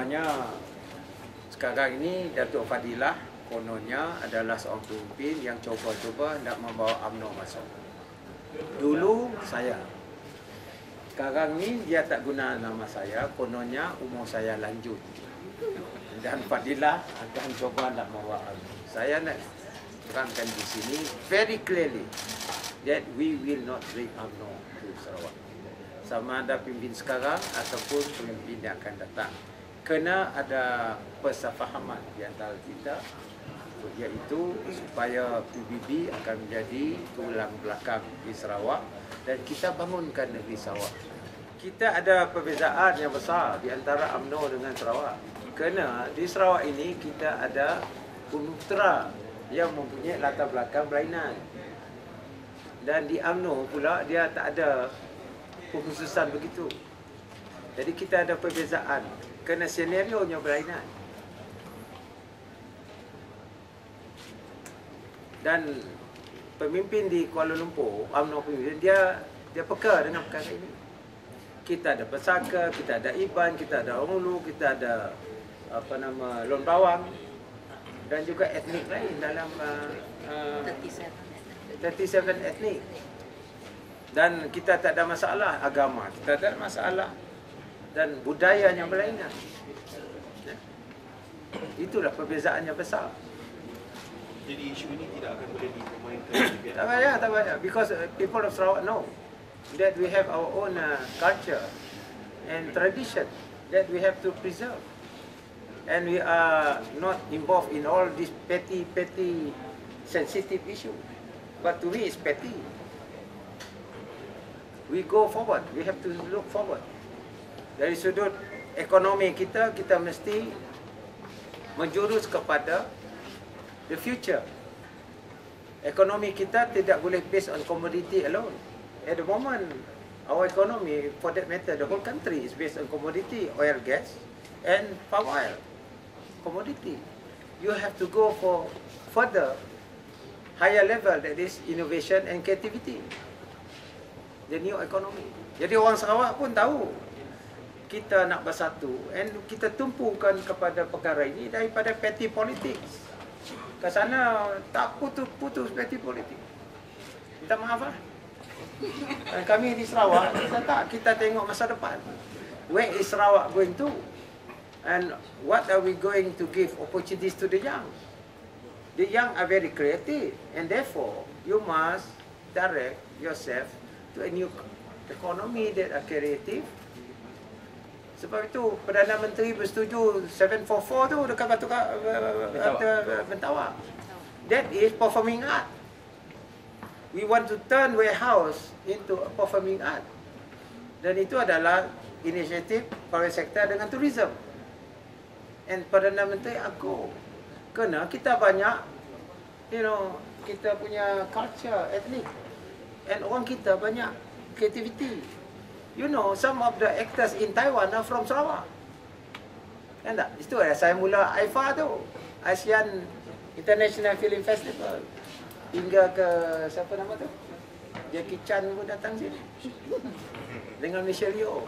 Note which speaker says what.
Speaker 1: kononnya sekarang ini Datuk Fadilah kononnya adalah seorang pemimpin yang cuba-cuba nak membawa UMNO masuk. Dulu saya. Sekarang ni dia tak guna nama saya, kononnya umur saya lanjut. Dan Fadilah akan cuba nak membawa UMNO. Saya nak terangkan di sini very clearly that we will not bring UMNO to Sarawak. Sama ada pemimpin sekarang ataupun pemimpin yang akan datang. Kena ada persefahaman di antara kita, iaitu supaya PBB akan menjadi tulang belakang di Sarawak dan kita bangunkan negeri Sarawak. Kita ada perbezaan yang besar di antara UMNO dengan Sarawak. Kerana di Sarawak ini kita ada UNUTRA yang mempunyai latar belakang berlainan. Dan di UMNO pula dia tak ada pengkhususan begitu. Jadi kita ada perbezaan kerana senarionya berlainan. Dan pemimpin di Kuala Lumpur, UMNO pemimpin, dia peka dengan perkara ini. Kita ada pesaka, kita ada Iban, kita ada Orang Ulu, kita ada Lon Bawang dan juga etnik lain dalam 37 etnik. Dan kita tak ada masalah agama, kita tak ada masalah dan budaya yang berlainan. Itulah perbezaan yang besar.
Speaker 2: Jadi isu ini tidak akan boleh dipermainkan.
Speaker 1: Tak payah. Because people of Sarawak know that we have our own culture and tradition that we have to preserve. And we are not involved in all these petty, sensitive issues. But to me, it's petty. We go forward. We have to look forward. Dari sudut ekonomi kita mesti menjurus kepada the future. Ekonomi kita tidak boleh based on commodity alone. At the moment, our economy, for that matter, the whole country is based on commodity, oil, gas, and palm oil. Commodity. You have to go for further, higher level, that is innovation and creativity. The new economy. Jadi orang Sarawak pun tahu kita nak bersatu and kita tumpukan kepada perkara ini daripada petty politics. Ke sana tak putus petty politics. Minta maaf lah. Dan kami di Sarawak kita tengok masa depan. Where is Sarawak going to? And what are we going to give opportunities to the young? The young are very creative and therefore you must direct yourself to a new economy that are creative. Sebab itu Perdana Menteri bersetuju 744 tu dekat Batu Mentawai. That is performing art. We want to turn warehouse into a performing art. Dan itu adalah inisiatif private sector dengan tourism. And Perdana Menteri aku kena kita banyak kita punya culture, ethnic. And orang kita banyak creativity. Some of the actors in Taiwan are from Sarawak. Kan tak? Itu saya mula AIFA tu. ASEAN International Film Festival. Hingga ke, siapa nama tu? Jackie Chan pun datang sini. Dengan Michelle Yeoh.